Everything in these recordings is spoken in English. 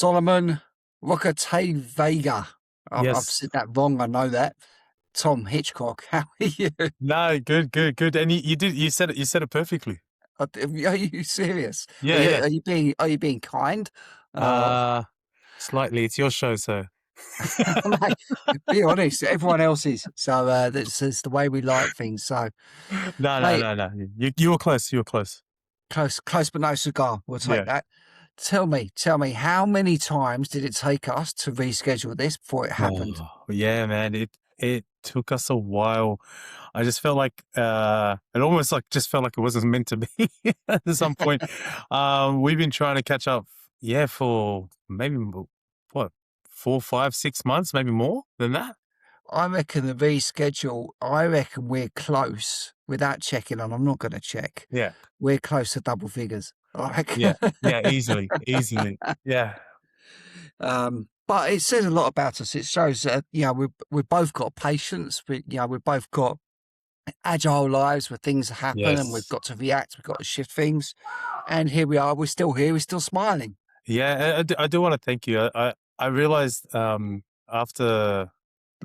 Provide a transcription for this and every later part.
Solomon Rokotavaga. I've Yes. said that wrong. I know that. Tom Hitchcock. How are you? No, good. And you said it perfectly. Are you serious? Are Yeah, you yeah. are you being are you being kind? Uh, Uh, Slightly. It's your show, so mate, be honest. Everyone else is. So that's the way we like things. So, mate, no. You were close. You were close. close but no cigar. We'll take Yeah. that. Tell me, how many times did it take us to reschedule this before it happened? Oh, yeah, man. It took us a while. I just felt like it almost like just felt like it wasn't meant to be at some point. We've been trying to catch up, yeah, for maybe what 4, 5, 6 months, maybe more than that. I reckon the reschedule, I reckon we're close without checking, and I'm not going to check. Yeah. We're close to double figures. I reckon. Yeah, yeah, easily. Yeah, But it says a lot about us. It shows that, we've both got patience. We've both got agile lives where things happen and we've yes, got to react. We've got to shift things. And here we are. We're still here. We're still smiling. yeah. I do want to thank you. I realized after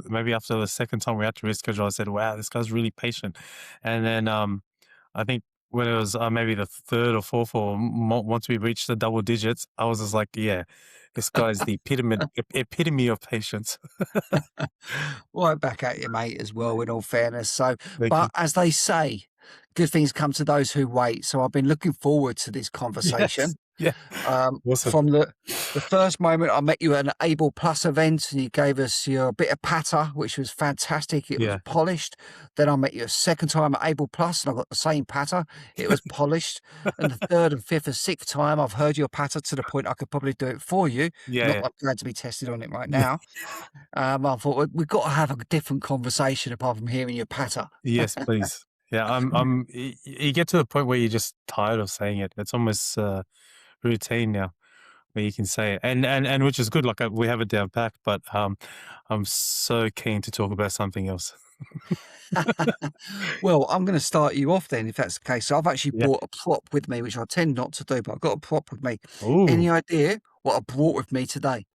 after the second time we had to reschedule, I said, "Wow, this guy's really patient." And then I think when it was maybe the third or fourth or once we reached the double digits, I was just like, "Yeah, this guy's the epitome of patience." Right back at you, mate, as well, in all fairness. So, Thank you. but as they say, good things come to those who wait. So I've been looking forward to this Yes, conversation. yeah, awesome. From the first moment I met you at an Able Plus event and you gave us your bit of patter, which was fantastic. It was Yeah, polished. Then I met you a second time at Able Plus and I got the same patter. It was polished. And the third and fifth and sixth time I've heard your patter to the point I could probably do it for you. Not yeah, that I'm glad to be tested on it right yeah. now. I thought we've got to have a different conversation apart from hearing your patter. Yes, please. Yeah, you get to the point where you're just tired of saying it. It's almost routine now, where you can say it, and which is good. Like we have it down pat, but I'm so keen to talk about something else. Well, I'm going to start you off then, if that's the case. So I've actually Yeah. brought a prop with me, which I tend not to do, but I've got a prop with me. Ooh. Any idea what I brought with me today?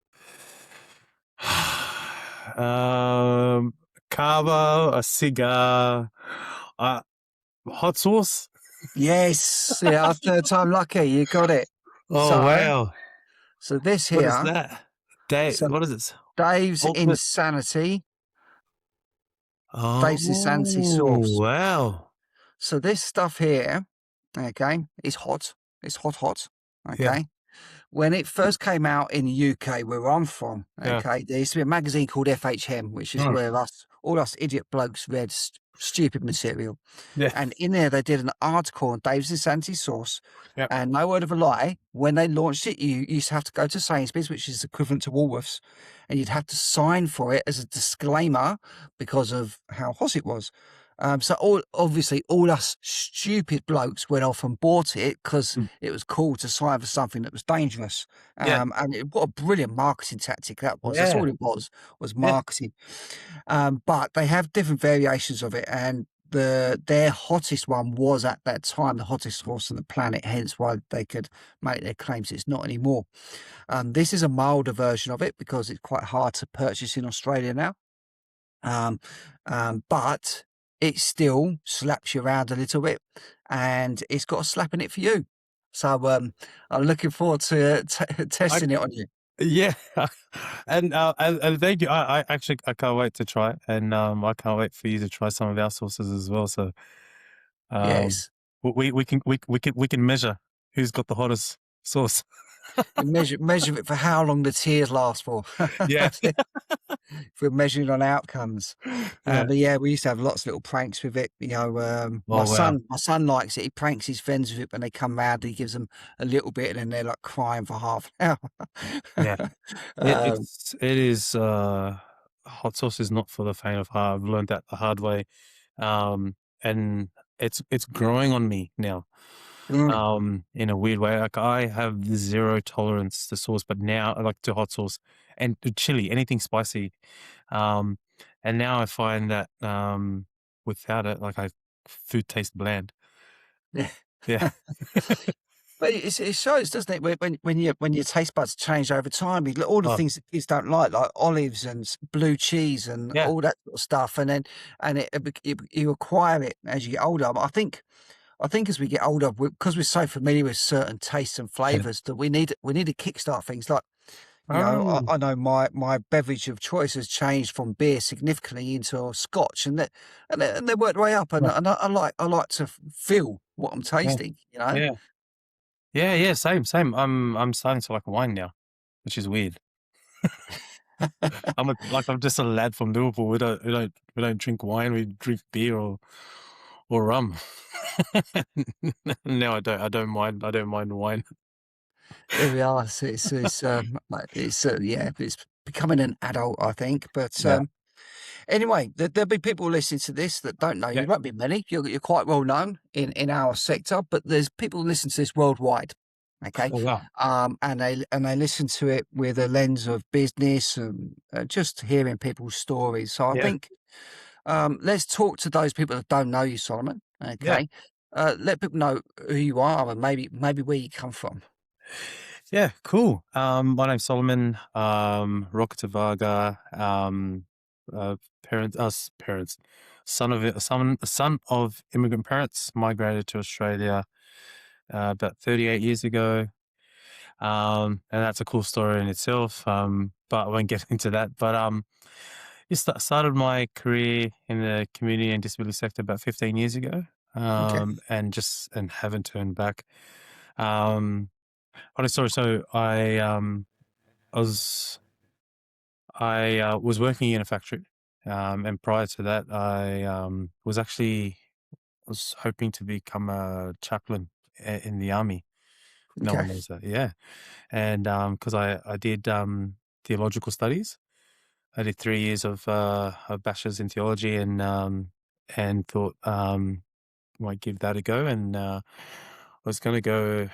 um, Kava, a cigar, uh, hot sauce. Yes, yeah, third time lucky. You got it. Oh So, wow! so this What is here, that? Day? so What is it? Dave's Ultimate. Insanity, Dave's Insanity Oh sauce. wow! So this stuff here, okay, is hot. It's hot. Yeah, Okay. When it first came out in the UK, where I'm from, yeah. okay, there used to be a magazine called FHM, which is Mm. where all us idiot blokes read stupid material. Yeah, And in there, they did an article on Dave's Insanity sauce. yeah, And no word of a lie, when they launched it, you used to have to go to Sainsbury's, which is equivalent to Woolworths, and you'd have to sign for it as a disclaimer because of how hot it was. So obviously all us stupid blokes went off and bought it because mm, it was cool to sign for something that was dangerous. yeah, What a brilliant marketing tactic that was. That's yeah, all it was yeah. marketing. But they have different variations of it, and their hottest one was at that time the hottest horse on the planet, hence why they could make their claims. It's not anymore. This is a milder version of it because it's quite hard to purchase in Australia now. But it still slaps you around a little bit, and it's got a slap in it for you. So I'm looking forward to I testing it on you. Yeah, and thank you. I actually I can't wait to try it, and I can't wait for you to try some of our sauces as well. So um, Yes. we can measure who's got the hottest sauce. You measure it for how long the tears last for. Yeah, That's it. If we're measuring on outcomes. yeah. But yeah, we used to have lots of little pranks with it. Oh wow. My son likes it. He pranks his friends with it when they come round. He gives them a little bit, and then they're like crying for half an Yeah, hour. um, it is. Hot sauce is not for the faint of heart. I've learned that the hard way, and it's growing on me now. mm, In a weird way. Like I have zero tolerance to sauce, but now I like to hot sauce and to chili, anything spicy. Um, and now I find that without it, food tastes bland. yeah. Yeah. But it shows, doesn't it, when your taste buds change over time, all the Oh, things that kids don't like olives and blue cheese and yeah. all that sort of stuff, and then you acquire it as you get older. But I think as we get older, because we're so familiar with certain tastes and flavours, that we need to kickstart things. Like, Oh, I know my beverage of choice has changed from beer significantly into Scotch, and they work their way up, and right. I like to feel what I'm Yeah, tasting. yeah, yeah, yeah. Same, same. I'm starting to like wine now, which is weird. I'm just a lad from Liverpool. We don't drink wine. We drink beer or rum. No, I don't mind wine. There we are. So it's becoming an adult, I think. But Yeah, anyway, there'll be people listening to this that don't know yeah. you. Won't be many. You're quite well known in our sector, but there's people listening to this worldwide. Okay, Oh wow. and they listen to it with a lens of business and just hearing people's stories. So I Yeah, think let's talk to those people that don't know you, Solomon. yeah, Okay, let people know who you are and maybe where you come from. yeah. Cool. My name's Solomon. Rokotavaga. Parents, son of immigrant parents. Migrated to Australia about 38 years ago. And that's a cool story in itself. But I won't get into that. But started my career in the community and disability sector about 15 years ago. Okay, And haven't turned back. Um, Funny story. So I was working in a factory, and prior to that, I was hoping to become a chaplain in the army. No okay, one knows that, yeah. And because I did theological studies, I did 3 years of a bachelor's in theology, and thought might give that a go, and I was going to go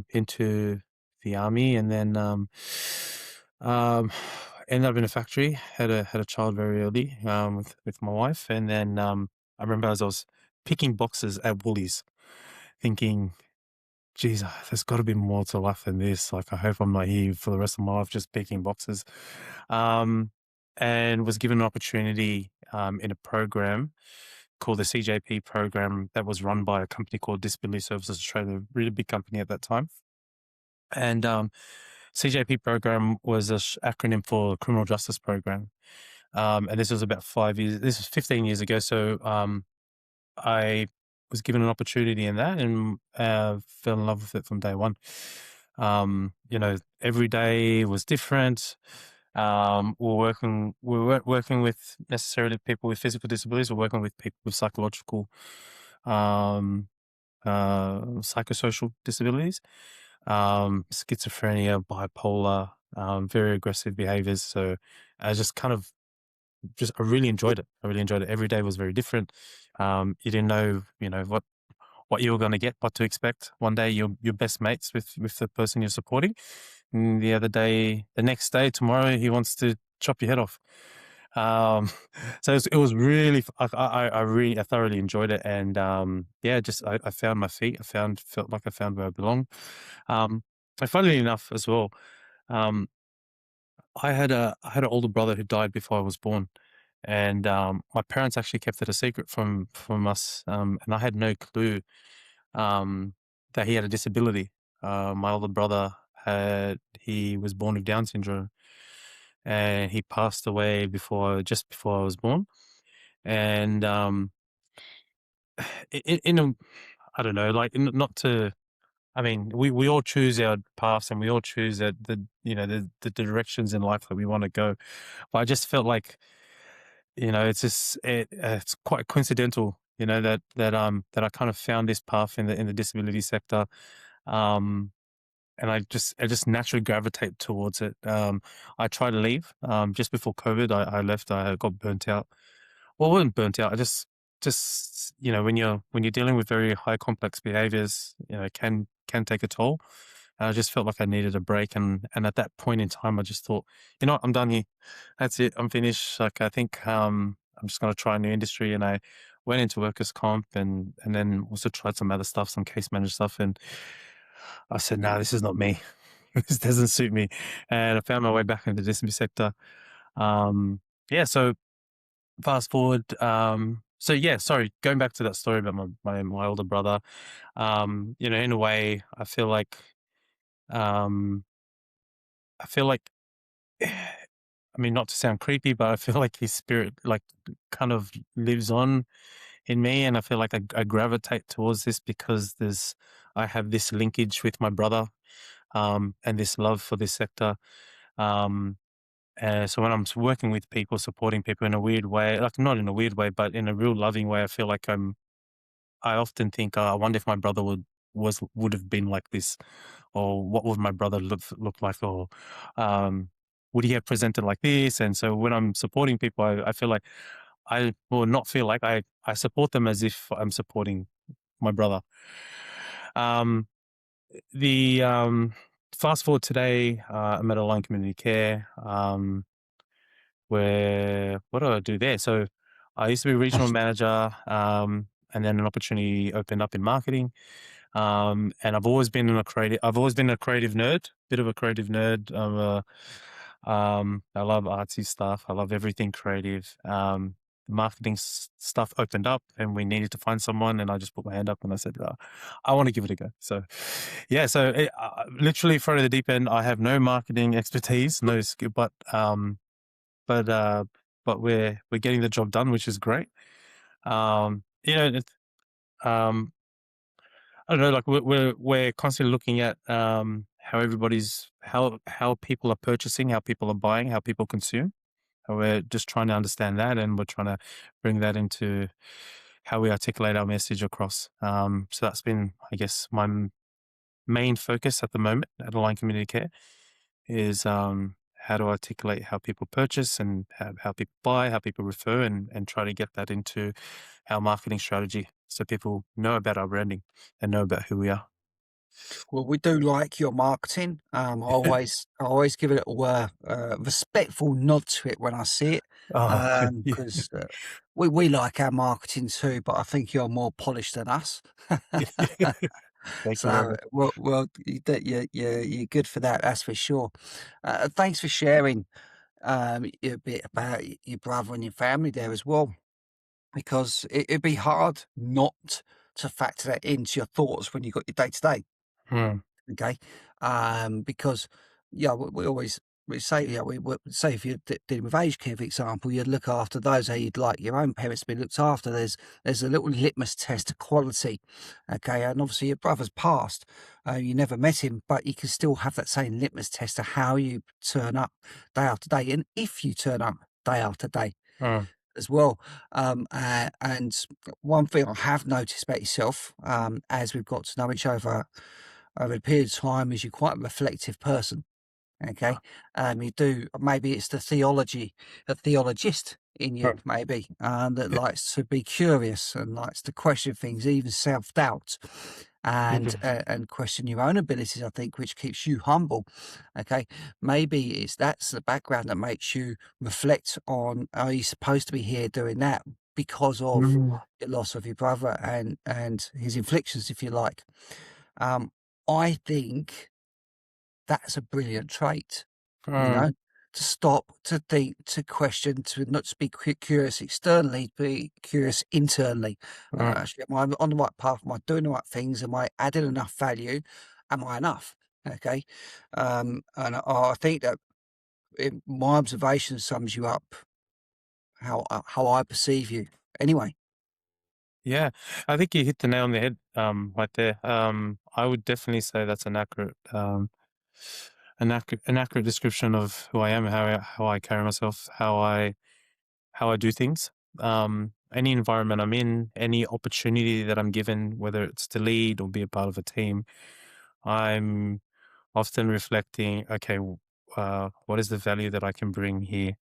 into the army, and then um, ended up in a factory. Had a child very early with my wife, and then I remember as I was picking boxes at Woolies, thinking, "Geez, there's got to be more to life than this. Like, I hope I'm not here for the rest of my life just picking boxes." Um, and was given an opportunity in a program called the CJP program that was run by a company called Disability Services Australia, a really big company at that time. And CJP program was a acronym for Criminal Justice Program. And this was about 5 years, this was 15 years ago. So I was given an opportunity in that, and fell in love with it from day one. Every day was different. We weren't working with necessarily people with physical disabilities. We're working with people with psychological, um, psychosocial disabilities, schizophrenia, bipolar, very aggressive behaviors. So I just kind of I really enjoyed it. I really enjoyed it. Every day was very different. You didn't know, what you were going to get, what to expect. One day you're best mates with the person you're supporting, and the next day, tomorrow, he wants to chop your head off. Um, so it was really, I thoroughly enjoyed it, and yeah, just I found my feet. Felt like I found where I belong. And funnily enough, as well, um, I had an older brother who died before I was born, and my parents actually kept it a secret from us, and I had no clue that he had a disability. My older brother he was born with Down syndrome, and he passed away just before I was born. And in a, I don't know, like, not to. I mean, we all choose our paths, and we all choose the directions in life that we want to go. But I just felt like, it's quite coincidental, that I kind of found this path in the disability sector. Um, and I just naturally gravitate towards it. I tried to leave just before COVID. I left. I got burnt out. Well, I wasn't burnt out. I just when you're dealing with very high complex behaviors, can take a toll. And I just felt like I needed a break, and at that point in time, I just thought, I'm done here. That's it. I'm finished. Like, I think I'm just going to try a new industry, and I went into workers comp, and then also tried some other stuff, some case manager stuff, and I said, no, this is not me. This doesn't suit me. And I found my way back into the disability sector. Yeah, so fast forward. So yeah, sorry, going back to that story about my older brother. In a way, um, I feel like, I mean, not to sound creepy, but I feel like his spirit, like, kind of lives on in me, and I feel like I gravitate towards this because I have this linkage with my brother, and this love for this sector. Um, so when I'm working with people, supporting people in a weird way, like not in a weird way, but in a real loving way, I feel like I often think, I wonder if my brother would have been like this, or what would my brother look like, or um, would he have presented like this? And so when I'm supporting people, I feel like I will not feel like I support them as if I'm supporting my brother. Um, the Fast forward today, I'm at Alone Community Care. Where what do I do there? So I used to be a regional manager, and then an opportunity opened up in marketing. And I've always been a creative nerd, bit of a creative nerd. I love artsy stuff. I love everything creative. The marketing stuff opened up, and we needed to find someone, and I just put my hand up and I said, I want to give it a go. So, yeah, literally thrown to the deep end. I have no marketing expertise, no skill, but we're getting the job done, which is great. Um, you know, it, um, I don't know, like we're constantly looking at how people are purchasing, how people are buying, how people consume. And we're just trying to understand that, and we're trying to bring that into how we articulate our message across. So that's been, I guess, my main focus at the moment at Align Community Care is how to articulate how people purchase and how people buy, how people refer, and try to get that into our marketing strategy so people know about our branding and know about who we are. Well, we do like your marketing. I always give it a respectful nod to it when I see it, Oh, yeah. because we like our marketing too, but I think you're more polished than us. Thank you very So, much. you're good for that. That's for sure. Thanks for sharing a bit about your brother and your family there as well, because it'd be hard not to factor that into your thoughts when you got your day to day. Hmm, Okay. Because, yeah, we say, yeah, we say if you're dealing with aged care, for example, you'd look after those how you'd like your own parents to be looked after. There's a little litmus test of quality. Okay. And obviously your brother's passed. You never met him, but you can still have that same litmus test of how you turn up day after day. And if you turn up day after day hmm, as well. And one thing I have noticed about yourself, as we've got to know each other over a period of time, is you're quite a reflective person. Okay. You do, maybe it's the theology, a theologist in hmm, you, maybe, that likes to be curious and likes to question things, even self doubt, and question your own abilities, I think, which keeps you humble. Okay. Maybe that's the background that makes you reflect on, are you supposed to be here doing that because of hmm, the loss of your brother and his inflictions, if you like. Um, I think that's a brilliant trait, you hmm, know, to stop, to think, to question, to not just be curious externally, be curious internally. hmm. Actually, am I on the right path? Am I doing the right things? Am I adding enough value? Am I enough? Okay. And I think that my observation sums you up how I perceive you. Anyway, Yeah, I think you hit the nail on the head, right there. I would definitely say that's an accurate description of who I am, how I carry myself, how I do things. Any environment I'm in, any opportunity that I'm given, whether it's to lead or be a part of a team, I'm often reflecting, okay, what is the value that I can bring here?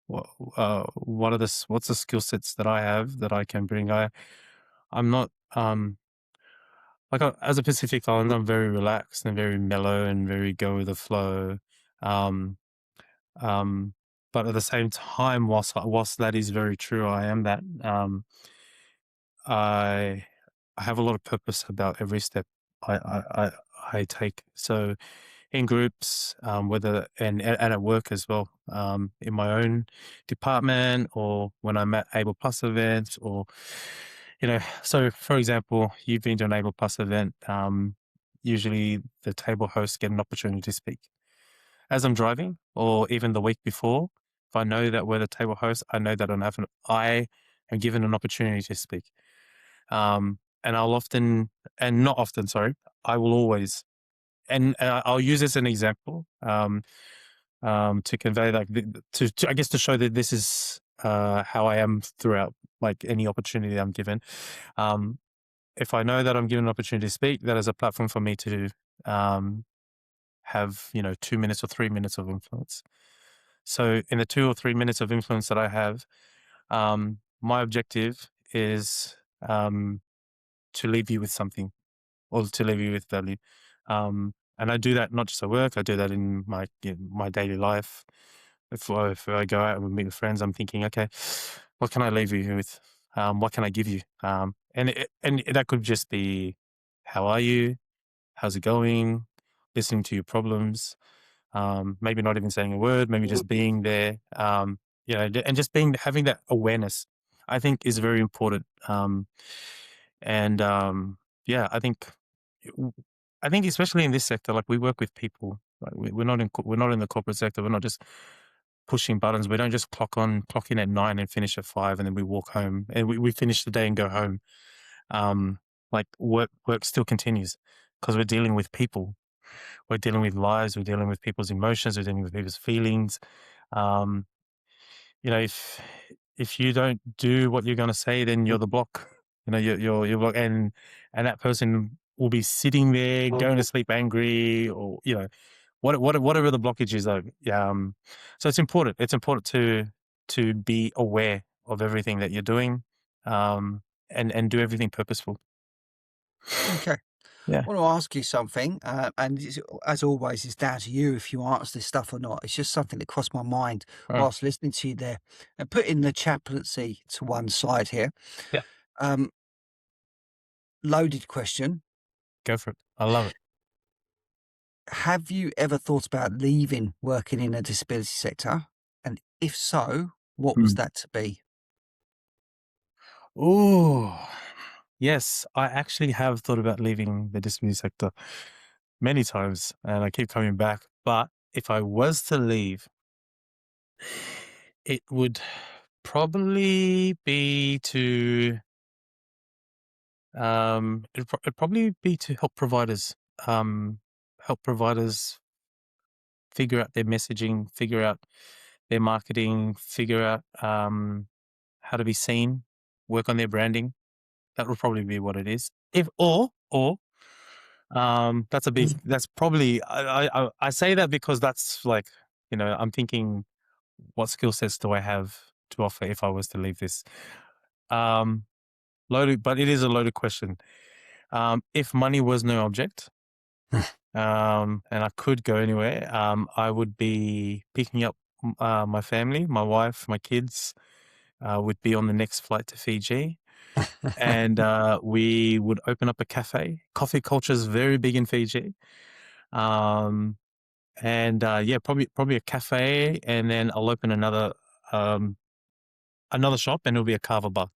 What's the skill sets that I have that I can bring? I'm not, as a Pacific Islander, I'm very relaxed and very mellow and very go with the flow. Um, um, but at the same time, whilst that is very true, I am that. I I have a lot of purpose about every step I I take. So in groups, whether and at work as well, in my own department or when I'm at Able Plus events, or so for example, you've been to an Able Plus event. Usually the table hosts get an opportunity to speak as I'm driving, or even the week before. If I know that we're the table host, I know that I am given an opportunity to speak. And I'll often, and not often, sorry, I will always, and I'll use this as an example, to convey that, to I guess to show that this is how I am throughout, like any opportunity I'm given. If I know that I'm given an opportunity to speak, that is a platform for me to have 2 minutes or 3 minutes of influence. So in the 2 or 3 minutes of influence that I have, my objective is to leave you with something, or to leave you with value. And I do that not just at work, I do that in my daily life. If I go out and meet with friends, I'm thinking, okay, what can I leave you with? What can I give you? And that could just be, how are you? How's it going? Listening to your problems. Maybe not even saying a word, maybe just being there. And just having that awareness, I think, is very important. And yeah, I think especially in this sector, like, we work with people. Like, we're not in the corporate sector. We're not just pushing buttons. We don't just clock in at 9 and finish at 5, and then we walk home and we finish the day and go home. Like, work still continues, because we're dealing with people. We're dealing with lives. We're dealing with people's emotions. We're dealing with people's feelings. Um, if you don't do what you're going to say, then you're the block. You're block, and that person will be sitting there going to sleep angry, or whatever the blockage is. Like, so it's important. It's important to be aware of everything that you're doing, and do everything purposeful. Okay. Yeah. I want to ask you something, and as always, it's down to you if you answer this stuff or not. It's just something that crossed my mind Oh, whilst listening to you there. And putting the chaplaincy to one side here, yeah. um, loaded question. Go for it. I love it. Have you ever thought about leaving working in a disability sector? And if so, what was that to be? Oh, yes, I actually have thought about leaving the disability sector many times, and I keep coming back. But if I was to leave, it would probably be to it'd probably be to help providers figure out their messaging, figure out their marketing, figure out how to be seen, work on their branding. That would probably be what it is. If or that's probably, I say that because that's like, I'm thinking, what skill sets do I have to offer if I was to leave this? But it is a loaded question. If money was no object, and I could go anywhere, I would be picking up my family, my wife, my kids, would be on the next flight to Fiji. And we would open up a cafe. Coffee culture is very big in Fiji. And yeah, probably a cafe, and then I'll open another shop, and it'll be a kava bar,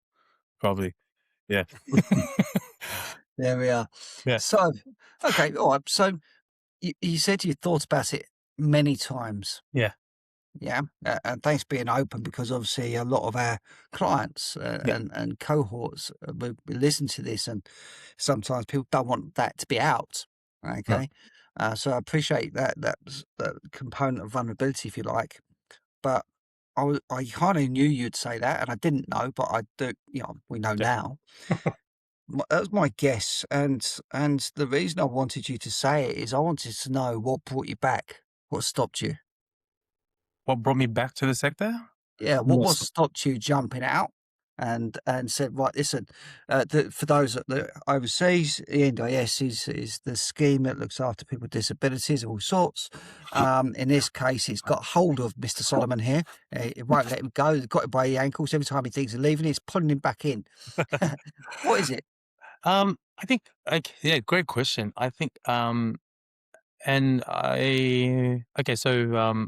probably. Yeah. There we are. Yeah. So, okay, all right. So you said you thought about it many times. Yeah. Yeah, and thanks for being open, because obviously a lot of our clients Yeah. and cohorts we listen to this, and sometimes people don't want that to be out. No. Okay, so I appreciate that component of vulnerability, if you like. But I kind of knew you'd say that, and I didn't know, but I do. We know Yeah. now. That was my guess, and the reason I wanted you to say it is I wanted to know what brought you back, what stopped you. What brought me back to the sector? Yeah, what Yes. stopped you jumping out and said, "Right, listen, for those that overseas, the NDIS is the scheme that looks after people with disabilities of all sorts. In this case, it's got hold of Mr. Solomon here. It won't let him go. It's got him by the ankles. Every time he thinks of leaving, it's pulling him back in. What is it?" I think, like, yeah, great question. I think And okay, so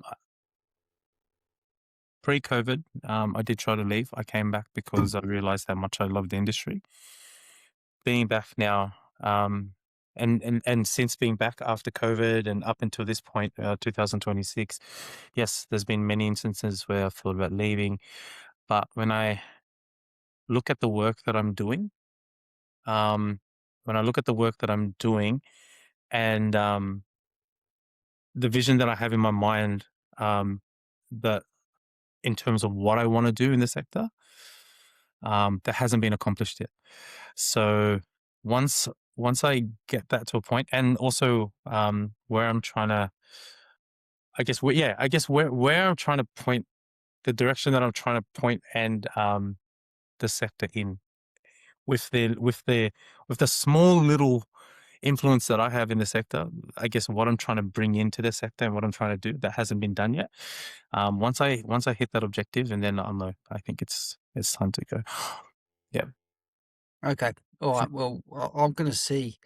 pre-COVID, I did try to leave. I came back because I realized how much I love the industry. Being back now, and since being back after COVID and up until this point, 2026, yes, there's been many instances where I've thought about leaving. But when I look at the work that I'm doing, um, when I look at the work that I'm doing and the vision that I have in my mind, that in terms of what I want to do in the sector, that hasn't been accomplished yet. So once once I get that to a point, and also where I'm trying to, I guess where I'm trying to point, the direction that I'm trying to point, and the sector in with the small little influence that I have in the sector. I guess what I'm trying to bring into the sector and what I'm trying to do that hasn't been done yet. Once I hit that objective, and then I'll know. I think it's time to go. Yeah. Okay. All right. Well, I'm going to see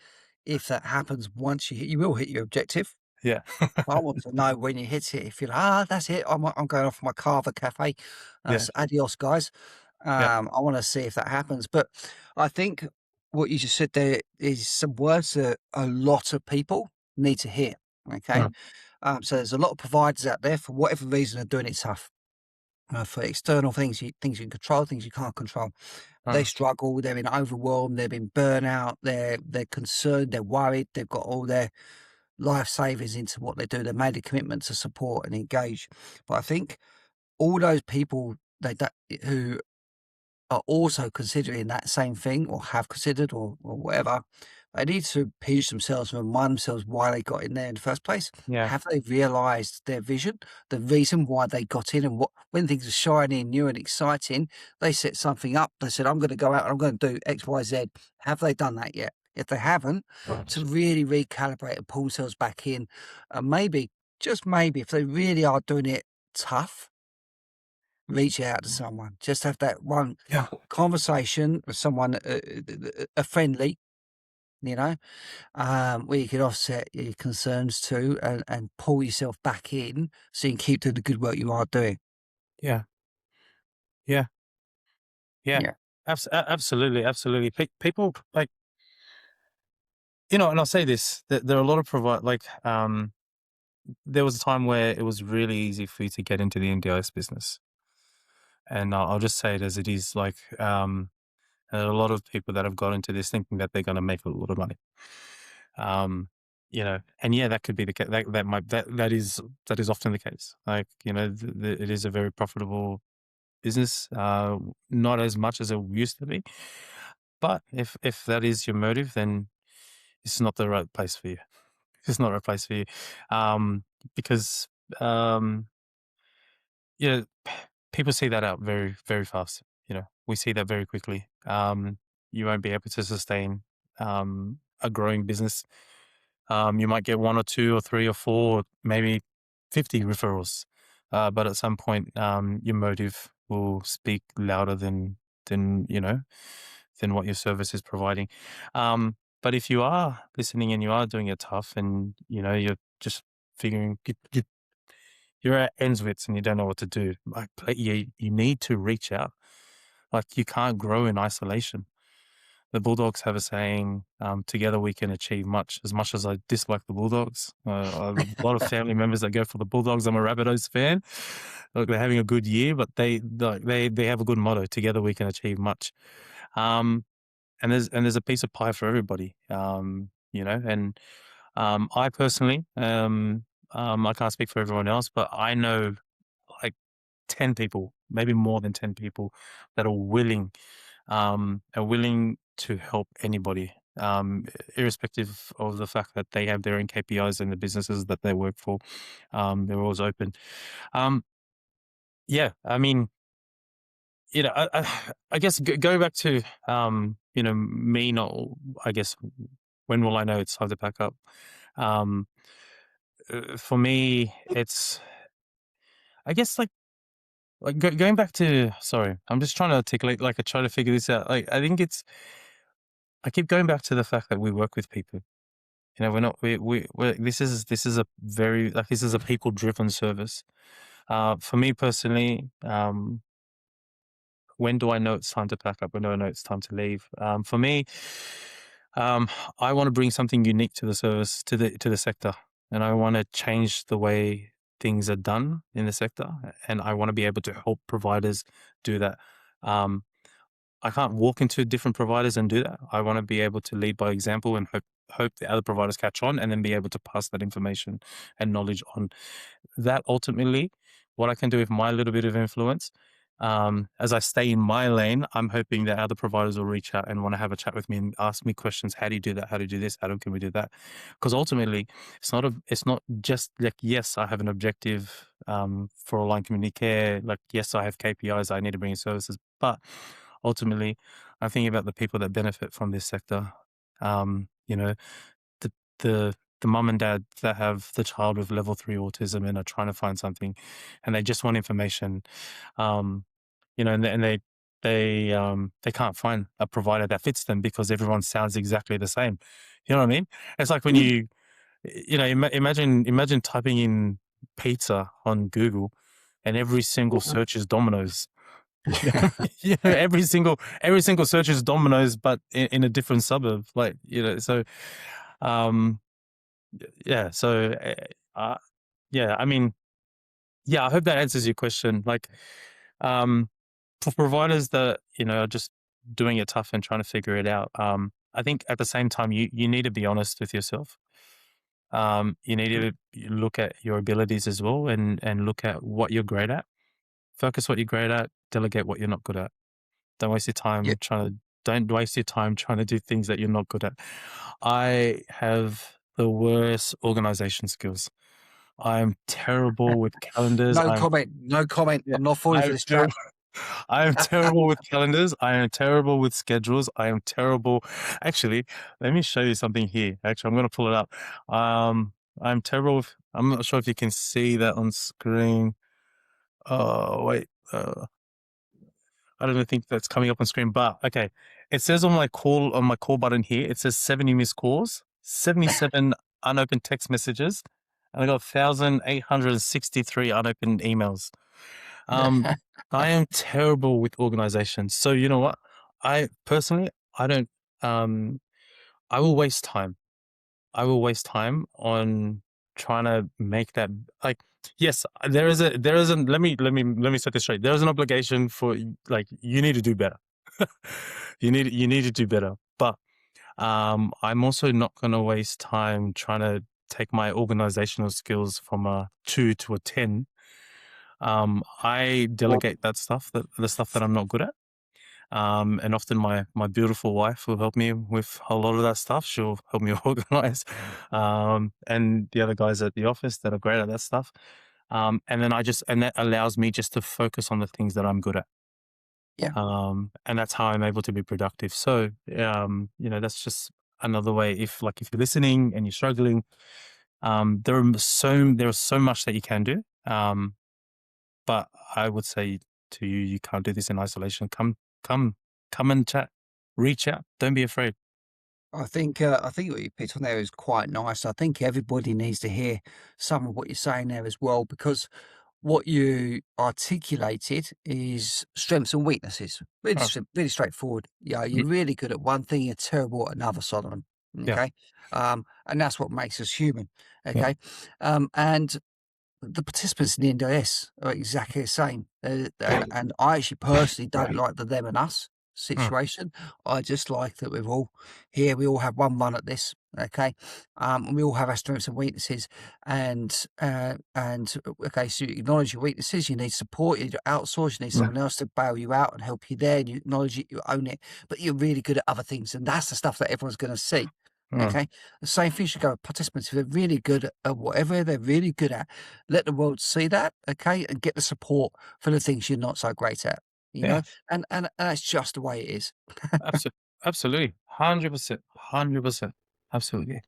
if that happens once you will hit your objective. Yeah. I want to know when you hit it. If you're like, that's it. I'm going off my Carver Cafe. Yeah. Adios, guys. Yeah. I want to see if that happens. But I think what you just said there is some words that a lot of people need to hear. Okay. Mm, So there's a lot of providers out there for whatever reason are doing it tough. For external things, things you can control, things you can't control. They mm, struggle. They're in overwhelmed. They've been burnout. They're concerned. They're worried. They've got all their life savings into what they do. They made a commitment to support and engage. But I think all those people who are also considering that same thing or have considered or whatever, they need to pinch themselves and remind themselves why they got in there in the first place. yeah. Have they realised their vision, the reason why they got in, and what when things are shiny, new and exciting, they set something up. They said, I'm going to go out and I'm going to do X, Y, Z. Have they done that yet? If they haven't, to really recalibrate and pull themselves back in, and maybe, just maybe, if they really are doing it tough, reach out to someone. Just have that one Yeah. conversation with someone, a friendly, you know, where you can offset your concerns to and pull yourself back in so you can keep doing the good work you are doing. Yeah. Yeah. Yeah. Yeah. Absolutely. Absolutely. People like, and I'll say this, that there are a lot of there was a time where it was really easy for you to get into the NDIS business. And I'll just say it as it is. Like, there are a lot of people that have got into this thinking that they're going to make a lot of money. And yeah, that could be the case. That is often the case. Like, it is a very profitable business, not as much as it used to be. But if that is your motive, then it's not the right place for you. It's not the right place for you, because um, you know, people see that out very, very fast. We see that very quickly. You won't be able to sustain a growing business. You might get one or two or three or four, maybe 50 referrals, but at some point, your motive will speak louder than what your service is providing. But if you are listening and you are doing it tough, and you're just figuring you're at ends wits and you don't know what to do, like, you need to reach out. Like, you can't grow in isolation. The Bulldogs have a saying, together we can achieve much. As much as I dislike the Bulldogs, I have a lot of family members that go for the Bulldogs. I'm a Rabbitohs fan. Look, they're having a good year, but they have a good motto: together we can achieve much. And there's a piece of pie for everybody. And I personally, I can't speak for everyone else, but I know like 10 people, maybe more than 10 people, that are willing to help anybody, irrespective of the fact that they have their own KPIs and the businesses that they work for. They're always open. Um, yeah, I mean, I guess going back to, me not, I guess, when will I know it's time to pack up? Um, for me, it's, I guess, like going back to, sorry, I'm just trying to articulate, like, I try to figure this out. Like, I think I keep going back to the fact that we work with people. You know, we're not, we're this is a very, like, this is a people driven service. For me personally, when do I know it's time to pack up? When do I know it's time to leave? For me, um, I want to bring something unique to the service, to the sector, and I want to change the way things are done in the sector, and I want to be able to help providers do that. Um, I can't walk into different providers and do that. I want to be able to lead by example and hope the other providers catch on, and then be able to pass that information and knowledge on. That ultimately, what I can do with my little bit of influence, as I stay in my lane, I'm hoping that other providers will reach out and want to have a chat with me and ask me questions. How do you do that? How do you do this? Can we do that? Because ultimately, it's not just like, yes, I have an objective for online community care. Like, yes, I have KPIs. I need to bring in services, but ultimately, I'm thinking about the people that benefit from this sector. You know, the the mum and dad that have the child with level 3 autism and are trying to find something, and they just want information. Um, you know, and they can't find a provider that fits them because everyone sounds exactly the same. You know what I mean? It's like when imagine typing in pizza on Google, and every single search is Domino's. You know, every single search is Domino's, but in a different suburb. Like, so um, yeah, so yeah, I mean, yeah, I hope that answers your question. Like, um, for providers that are just doing it tough and trying to figure it out, I think at the same time you need to be honest with yourself. You need to look at your abilities as well, and look at what you're great at. Focus what you're great at. Delegate what you're not good at. Don't waste your Yeah. time trying to don't waste your time trying to do things that you're not good at. I have the worst organization skills. I'm terrible with calendars. No comment. No comment. Yeah, I'm not falling for I'm this trap. terrible. I am terrible with calendars. I am terrible with schedules. I am terrible. Actually, let me show you something here. Actually, I'm going to pull it up. I'm terrible with, I'm not sure if you can see that on screen. Oh, wait. I don't even think that's coming up on screen, but okay. It says on my call button here, it says 70 missed calls, 77 unopened text messages, and I got 1,863 unopened emails. I am terrible with organization. So you know what? I personally, I don't, um, I will waste time. I will waste time on trying to make that, like, yes, there is an, let me set this straight. There is an obligation for, like, you need to do better. You need to do better. But I'm also not going to waste time trying to take my organizational skills from a 2 to a 10. I delegate that stuff, the stuff that I'm not good at. And often my beautiful wife will help me with a lot of that stuff. She'll help me organize. And the other guys at the office that are great at that stuff. And then and that allows me just to focus on the things that I'm good at. Yeah. And that's how I'm able to be productive. So, that's just another way. If you're listening and you're struggling, there is so much that you can do. But I would say to you, you can't do this in isolation. Come, come and chat. Reach out. Don't be afraid. I think what you picked on there is quite nice. I think everybody needs to hear some of what you're saying there as well, because what you articulated is strengths and weaknesses. Really, Oh, really straightforward. Yeah, you're yeah, really good at one thing, you're terrible at another, Solomon. yeah, Okay. And that's what makes us human. yeah, Okay. And the participants in the NDIS are exactly the same. And I actually personally don't like the them and us mm, situation. I just like that we're all here. We all have one run at this. Okay. And we all have our strengths and weaknesses. Okay, so you acknowledge your weaknesses. You need support. You need to outsource. You need mm, someone else to bail you out and help you there. And you acknowledge it. You own it. But you're really good at other things. And that's the stuff that everyone's going to see. mm. Okay. The same thing should go with participants. If they're really good at whatever they're really good at, let the world see that, okay, and get the support for the things you're not so great at, you Yeah, know, and that's just the way it is. absolutely, absolutely, 100%, 100%, absolutely.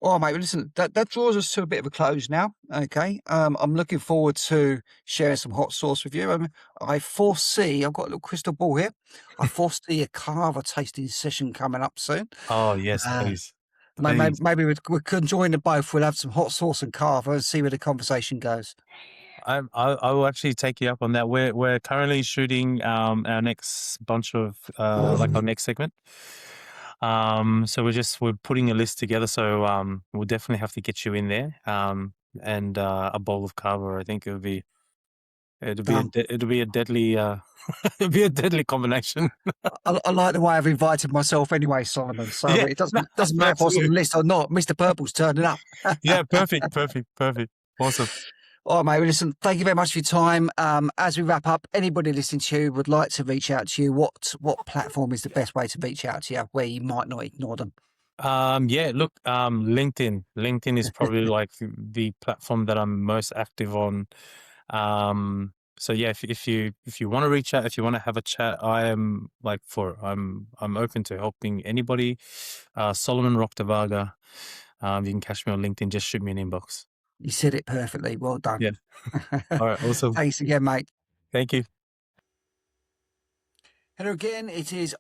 All right, mate. Well, listen, that draws us to a bit of a close now. Okay. I'm looking forward to sharing some hot sauce with you. I foresee, I've got a little crystal ball here. I foresee a carver tasting session coming up soon. Oh yes, Uh, please. Please. Maybe we can join them both. We'll have some hot sauce and carver and see where the conversation goes. I will actually take you up on that. We're currently shooting our next bunch of like our next segment. So we're putting a list together. So we'll definitely have to get you in there. And a bowl of carver. I think it'll be Done. it'll be a deadly it'll be a deadly combination. I like the way I've invited myself anyway, Simon. So Yeah, it doesn't matter if I was on absolutely. the list or not. Mr. Purple's turning up. Yeah, perfect. Awesome. All right, mate. Well, listen, thank you very much for your time. As we wrap up, anybody listening to you would like to reach out to you. What platform is the best way to reach out to you where you might not ignore them? Yeah, look, LinkedIn is probably like the platform that I'm most active on. So yeah, if you want to reach out, if you want to have a chat, I'm open to helping anybody. Solomon Rokotavaga. You can catch me on LinkedIn. Just shoot me an inbox. You said it perfectly. Well done. Yeah. All right. Awesome. Thanks again, mate. Thank you. Hello again.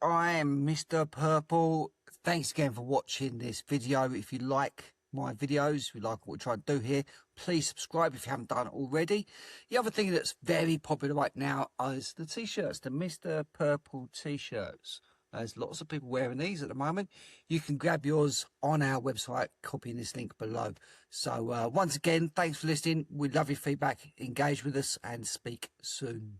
I am Mr. Purple. Thanks again for watching this video. If you like my videos, if you like what we try to do here, please subscribe if you haven't done it already. The other thing that's very popular right now is the t-shirts, the Mr. Purple t-shirts. There's lots of people wearing these at the moment. You can grab yours on our website, copying this link below. So once again, thanks for listening. We love your feedback. Engage with us and speak soon.